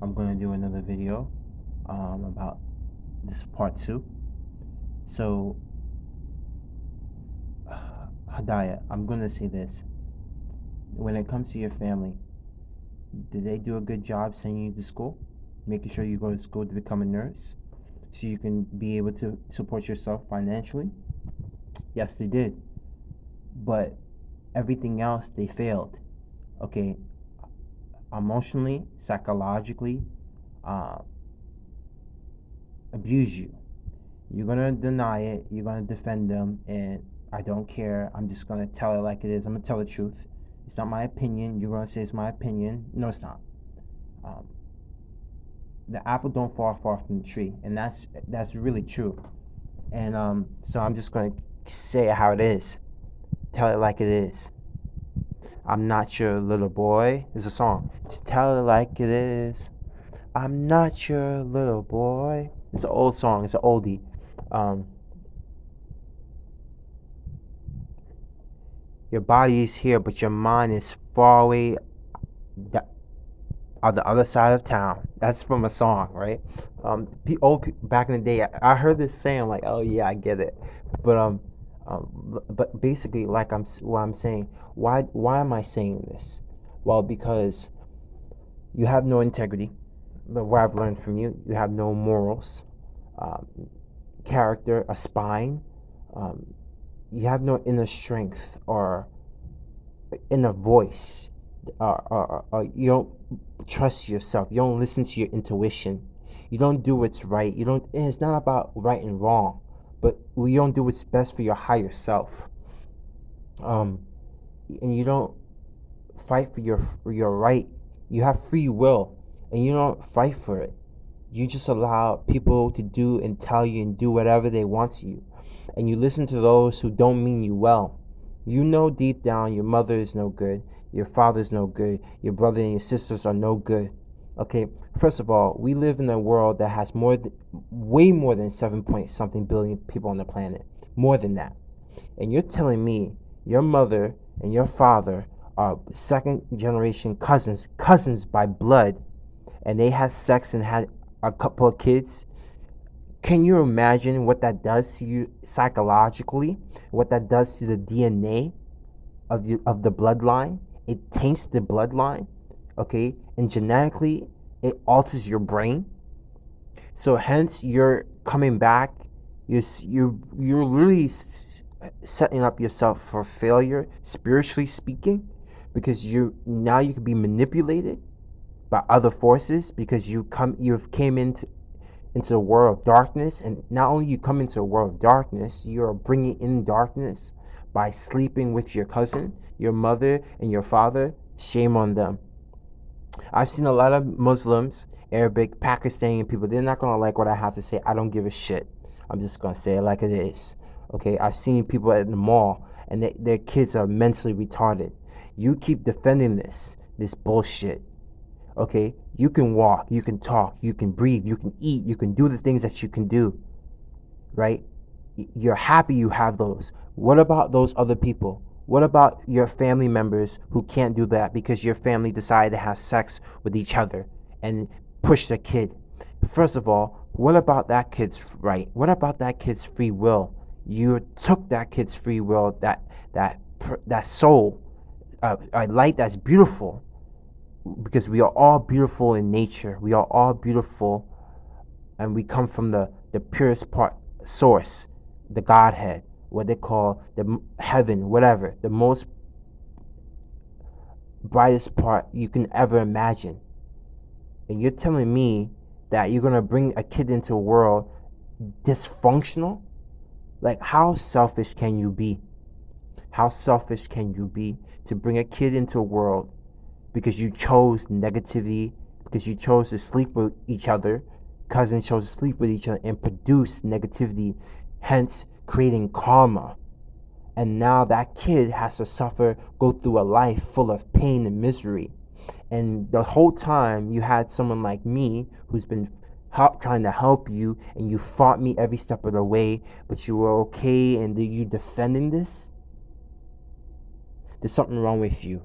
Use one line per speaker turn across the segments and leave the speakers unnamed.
I'm gonna do another video about this part two. So, Hadaya, I'm gonna say this. When it comes to your family, did they do a good job sending you to school? Making sure you go to school to become a nurse so you can be able to support yourself financially? Yes, they did. But everything else, they failed. Okay, emotionally, psychologically, uh, abuse you. You're gonna deny it. You're gonna defend them, and I don't care. I'm just gonna tell it like it is. I'm gonna tell the truth. It's not my opinion. You're gonna say it's my opinion. No, it's not. Um, the apple don't fall far from the tree, and that's really true. And so I'm just gonna say it how it is. Tell it like it is. I'm not your little boy. It's a song. Just tell it like it is. I'm not your little boy. It's an old song. It's an oldie. Um, your body is here, but your mind is far away on the other side of town. That's from a song, right? Old people back in the day, I heard this saying like, "Oh yeah, I get it," but but basically, like what I'm saying, why am I saying this? Well, because you have no integrity. But what I've learned from you, you have no morals, um, character, a spine. Um, you have no inner strength or inner voice. You don't trust yourself. You don't listen to your intuition. You don't do what's right. You don't. And it's not about right and wrong, but you don't do what's best for your higher self. Um, and you don't fight for your right. You have free will, and you don't fight for it. You just allow people to do and tell you and do whatever they want to you, and you listen to those who don't mean you well. You know deep down your mother is no good, your father's no good, your brother and your sisters are no good. Okay, first of all, we live in a world that has way more than 7 point something billion people on the planet. More than that. And you're telling me your mother and your father are second generation cousins by blood, and they had sex and had a couple of kids. Can you imagine what that does to you psychologically? What that does to the DNA of the bloodline? It taints the bloodline, okay? And genetically, it alters your brain. So hence, you're coming back. You're really setting up yourself for failure, spiritually speaking, because you can be manipulated by other forces because you've came into a world of darkness, and not only you come into a world of darkness, you're bringing in darkness by sleeping with your cousin, your mother, and your father. Shame on them. I've seen a lot of Muslims, Arabic, Pakistani people. They're not gonna like what I have to say. I don't give a shit. I'm just gonna say it like it is. Okay, I've seen people at the mall and their kids are mentally retarded. You keep defending this bullshit. Okay, you can walk, you can talk, you can breathe, you can eat, you can do the things that you can do, right? You're happy you have those. What about those other people? What about your family members who can't do that because your family decided to have sex with each other and push their kid? First of all, what about that kid's right? What about that kid's free will? You took that kid's free will, that that soul, a light that's beautiful, because we are all beautiful in nature. We are all beautiful, and we come from the purest part source, the Godhead, what they call the heaven, whatever, the most brightest part you can ever imagine. And you're telling me that you're gonna bring a kid into a world dysfunctional? Like, how selfish can you be? How selfish can you be to bring a kid into a world because you chose negativity, because you chose to sleep with each other, cousins chose to sleep with each other and produce negativity, hence creating karma. And now that kid has to suffer, go through a life full of pain and misery. And the whole time you had someone like me who's been trying to help you, and you fought me every step of the way, but you were okay, and you defending this? There's something wrong with you.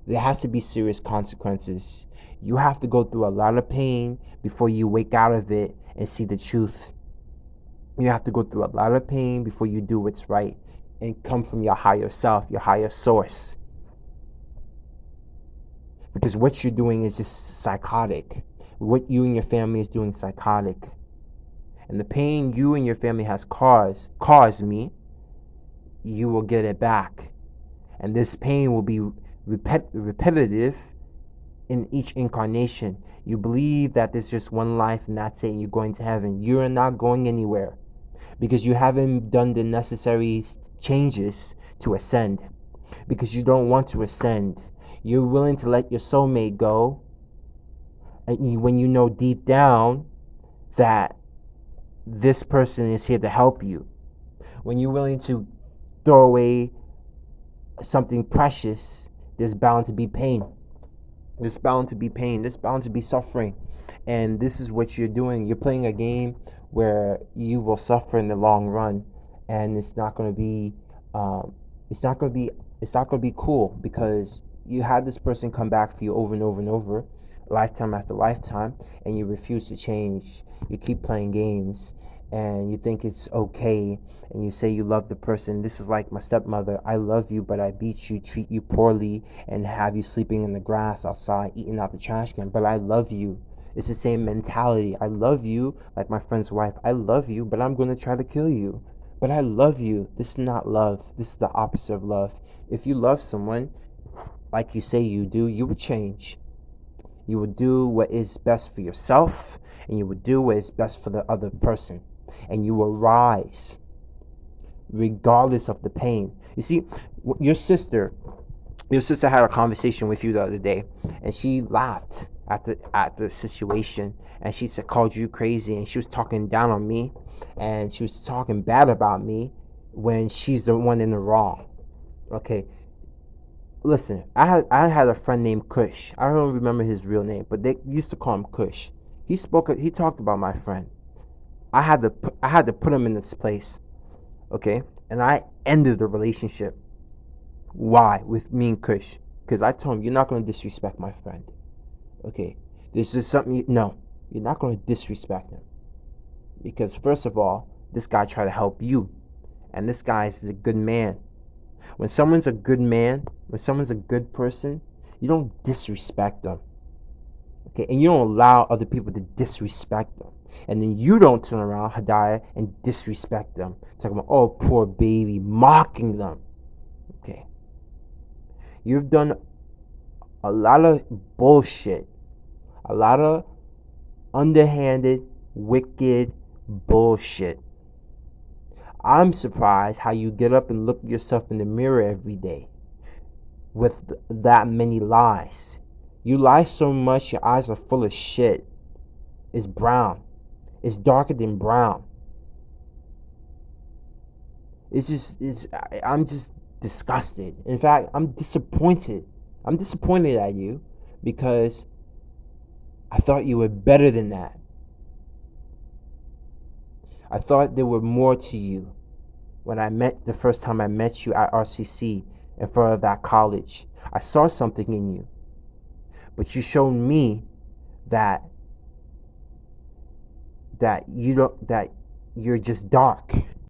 There has to be serious consequences. You have to go through a lot of pain before you wake out of it and see the truth. You have to go through a lot of pain before you do what's right and come from your higher self, your higher source. Because what you're doing is just psychotic. What you and your family is doing psychotic. And the pain you and your family has caused me, you will get it back. And this pain will be repetitive in each incarnation. You believe that there's just one life and that's it, and you're going to heaven. You're not going anywhere because you haven't done the necessary changes to ascend. Because you don't want to ascend. You're willing to let your soulmate go, and when you know deep down that this person is here to help you. When you're willing to throw away something precious, there's bound to be pain. There's bound to be pain. There's bound to be suffering. And this is what you're doing. You're playing a game where you will suffer in the long run, and it's not going to be, it's not going to be, it's not going to be cool, because you had this person come back for you over and over and over, lifetime after lifetime, and you refuse to change. You keep playing games, and you think it's okay, and you say you love the person. This is like my stepmother. I love you, but I beat you, treat you poorly, and have you sleeping in the grass outside, eating out the trash can. But I love you. It's the same mentality. I love you, like my friend's wife. I love you, but I'm going to try to kill you. But I love you. This is not love. This is the opposite of love. If you love someone, like you say you do, you would change. You would do what is best for yourself, and you would do what is best for the other person. And you will rise regardless of the pain. You see, your sister had a conversation with you the other day, and she laughed at the situation, and she said, called you crazy, and she was talking down on me, and she was talking bad about me when she's the one in the wrong. Okay, listen, I had a friend named Kush. I don't remember his real name, but they used to call him Kush. He talked about my friend. I had to put him in this place, okay? And I ended the relationship. Why? With me and Kush. Because I told him, you're not going to disrespect my friend. Okay? This is something, no. You're not going to disrespect him. Because first of all, this guy tried to help you. And this guy is a good man. When someone's a good man, when someone's a good person, you don't disrespect them. Okay? And you don't allow other people to disrespect them. And then you don't turn around, Hidayah, and disrespect them. Talking about, oh, poor baby, mocking them. Okay. You've done a lot of bullshit, a lot of underhanded, wicked bullshit. I'm surprised how you get up and look yourself in the mirror every day with that many lies. You lie so much, your eyes are full of shit. It's brown. It's darker than brown. I'm just disgusted. In fact, I'm disappointed. I'm disappointed at you because I thought you were better than that. I thought there were more to you when the first time I met you at RCC in front of that college. I saw something in you, but you showed me that you're just dark.